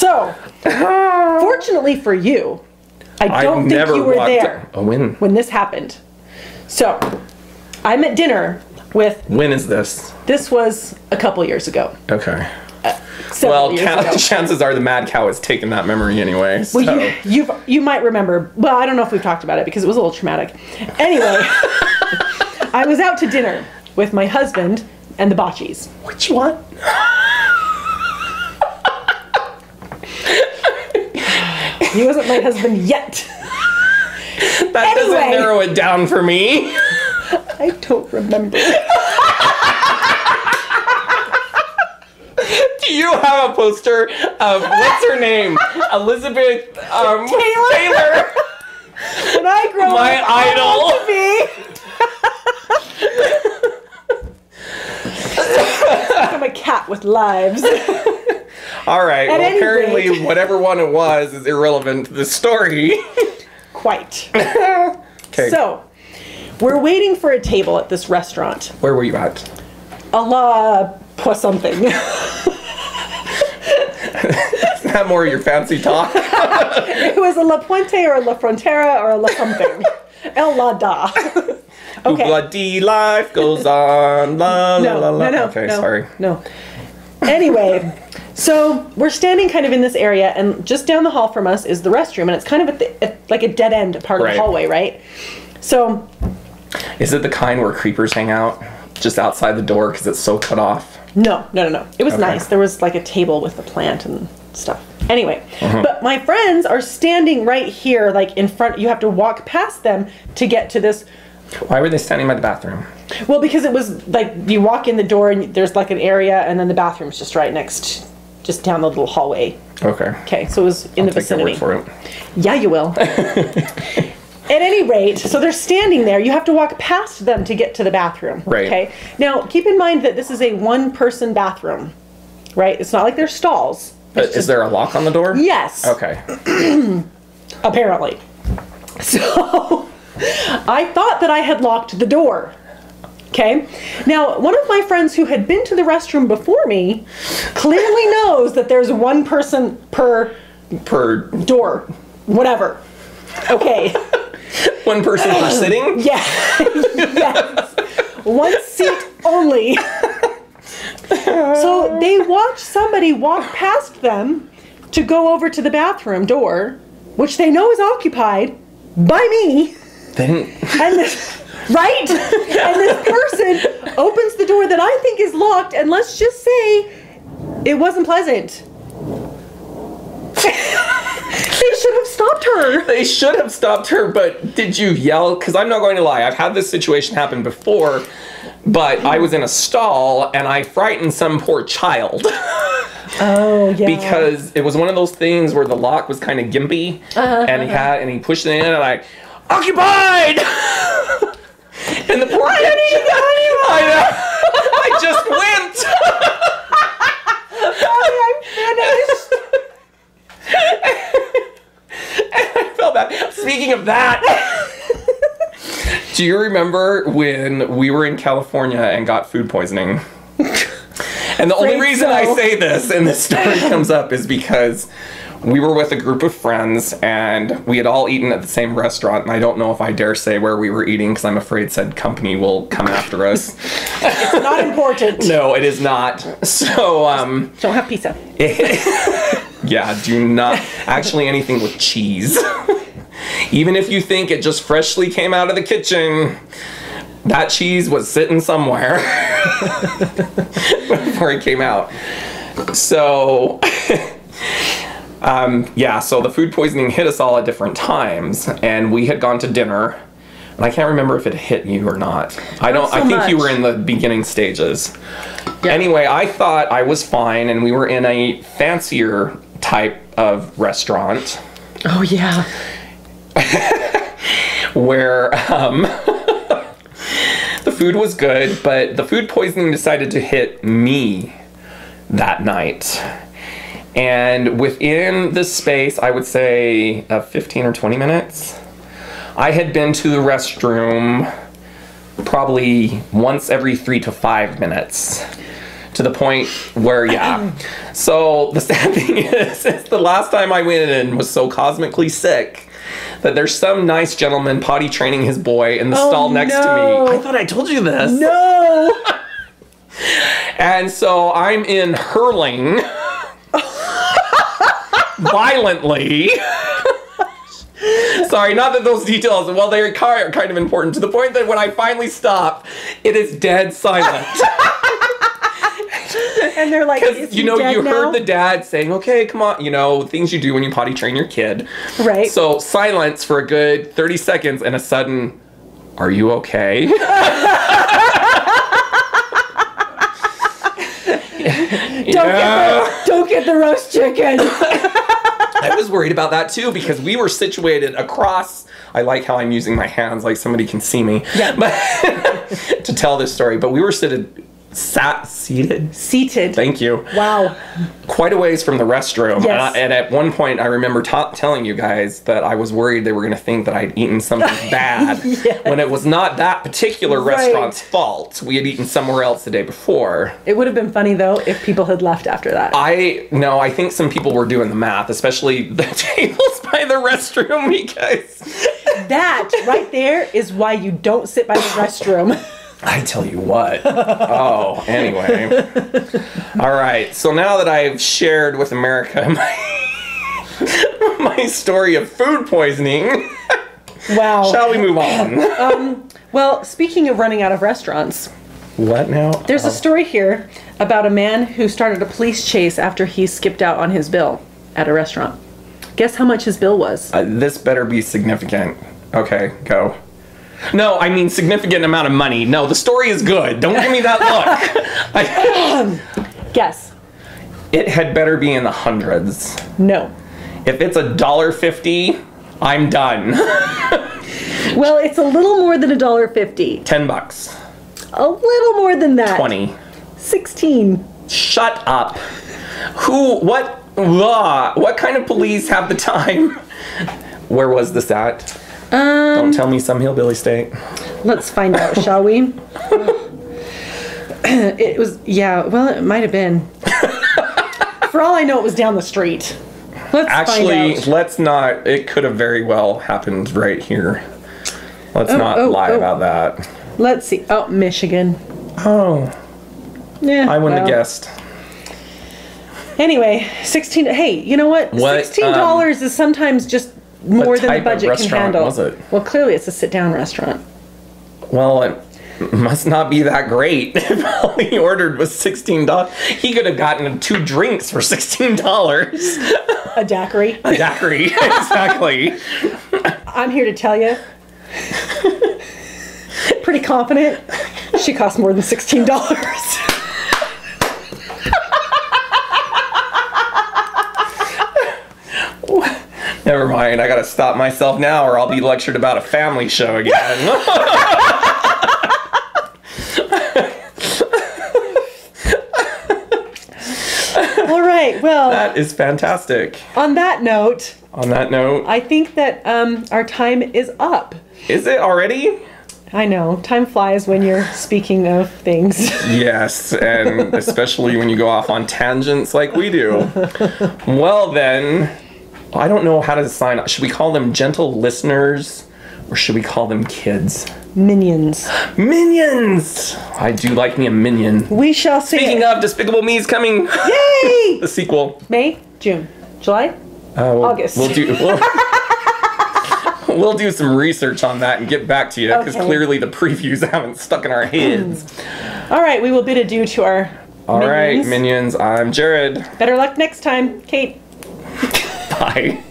So, fortunately for you, I don't think you were there when this happened. So, I'm at dinner with... When is this? This was a couple years ago. Okay. Well, chances are the mad cow has taken that memory anyway. So. Well, you might remember. Well, I don't know if we've talked about it because it was a little traumatic. Anyway, I was out to dinner with my husband and the Boccies. Which one? He wasn't my husband yet. That doesn't narrow it down for me. I don't remember. Do you have a poster of, what's her name? Elizabeth Taylor. When I grow up, my idol. I'm a cat with lives. All right. Well, apparently, whatever one it was is irrelevant to the story. Quite. Okay. So, we're waiting for a table at this restaurant. Where were you at? A la something. Is that more your fancy talk? It was a La Puente or a La Frontera or a La something. El La Da. Okay. Bloody life goes on. La, no, la, la. No, okay, no, sorry. No. Anyway, so we're standing kind of in this area, and just down the hall from us is the restroom, and it's kind of at like a dead end part of the hallway, right? So. Is it the kind where creepers hang out just outside the door because it's so cut off? No. It was nice. There was like a table with a plant and stuff. Anyway, but my friends are standing right here, like in front. You have to walk past them to get to this. Why were they standing by the bathroom? Well, because it was like you walk in the door and there's like an area, and then the bathroom's just right next, just down the little hallway. Okay. Okay, so it was in the vicinity. I'll take your word for it. Yeah, you will. At any rate, so they're standing there. You have to walk past them to get to the bathroom. Right. Okay. Now, keep in mind that this is a one-person bathroom, right? It's not like there's stalls. But is there a lock on the door? Yes. Okay. Apparently. So, I thought that I had locked the door. Okay. Now, one of my friends who had been to the restroom before me clearly knows that there's one person per door. Whatever. Okay. One person per sitting? Yeah. Yes. One seat only. So they watch somebody walk past them to go over to the bathroom door, which they know is occupied by me. They didn't. And this, right? And this person opens the door that I think is locked, and let's just say it wasn't pleasant. They should have stopped her. They should have stopped her, but did you yell? Because I'm not going to lie, I've had this situation happen before, but I was in a stall and I frightened some poor child. Oh, yeah. Because it was one of those things where the lock was kind of gimpy, and he pushed it in, and I, occupied! And the poor kid, I just went. I'm finished. I felt bad. Speaking of that, do you remember when we were in California and got food poisoning? And the only reason I say this and this story comes up is because we were with a group of friends and we had all eaten at the same restaurant, and I don't know if I dare say where we were eating because I'm afraid said company will come after us. It's not important. No, it is not. So, don't have pizza. Yeah, do not. Actually, anything with cheese. Even if you think it just freshly came out of the kitchen, that cheese was sitting somewhere before it came out. So, yeah, so the food poisoning hit us all at different times, and we had gone to dinner, and I can't remember if it hit you or not. I think you were in the beginning stages. Yeah. Anyway, I thought I was fine, and we were in a fancier type of restaurant. Oh, yeah. Where the food was good, but the food poisoning decided to hit me that night. And within this space, I would say 15 or 20 minutes, I had been to the restroom probably once every 3 to 5 minutes. to the point where, yeah. So the sad thing is the last time I went in was so cosmically sick that there's some nice gentleman potty training his boy in the stall next to me. I thought I told you this. No. And so I'm in hurling violently. Sorry, not that those details, well, they're kind of important to the point that when I finally stop, it is dead silent. And they're like, because, you heard the dad saying, okay, come on, things you do when you potty train your kid. Right. So silence for a good 30 seconds and a sudden, are you okay? Don't get the roast chicken. I was worried about that too because we were situated across. I like how I'm using my hands like somebody can see me. Yeah. But to tell this story, but we were seated. Thank you. Wow. Quite a ways from the restroom. Yes. And at one point, I remember telling you guys that I was worried they were going to think that I'd eaten something bad. Yes. When it was not that particular restaurant's fault. We had eaten somewhere else the day before. It would have been funny, though, if people had left after that. I think some people were doing the math, especially the tables by the restroom, because... That right there is why you don't sit by the restroom. I tell you what. Oh, anyway. All right. So now that I've shared with America my story of food poisoning, wow. Shall we move on? Well, speaking of running out of restaurants. What now? There's a story here about a man who started a police chase after he skipped out on his bill at a restaurant. Guess how much his bill was? This better be significant. Okay, go. No, I mean significant amount of money. No, the story is good. Don't give me that look. Guess. It had better be in the hundreds. No. If it's $1.50, I'm done. Well, it's a little more than $1.50. $10. A little more than that. 20. 16. Shut up. What kind of police have the time? Where was this at? Don't tell me some hillbilly state. Let's find out, shall we? It was, well, it might have been. For all I know, it was down the street. Let's not. It could have very well happened right here. Let's not lie about that. Let's see. Oh, Michigan. Oh. Yeah. I wouldn't have guessed. Anyway, 16. Hey, you know what? $16 is sometimes just more than the budget can handle. Was it? Well, clearly it's a sit-down restaurant. Well, it must not be that great if all he ordered was $16. He could have gotten 2 drinks for $16. A daiquiri. A daiquiri, exactly. I'm here to tell you, pretty confident, she cost more than $16. Never mind, I gotta stop myself now or I'll be lectured about a family show again. All right, well. That is fantastic. On that note. I think that our time is up. Is it already? I know, time flies when you're speaking of things. Yes, and especially when you go off on tangents like we do. Well then, I don't know how to sign up. Should we call them gentle listeners or should we call them kids? Minions. Minions! I do like me a minion. We shall see. Speaking of, Despicable Me is coming. Yay! The sequel. May, June, July, August. We'll do some research on that and get back to you because clearly the previews haven't stuck in our heads. All right, we will bid adieu to our All right, minions. I'm Jared. Better luck next time, Kate. Bye.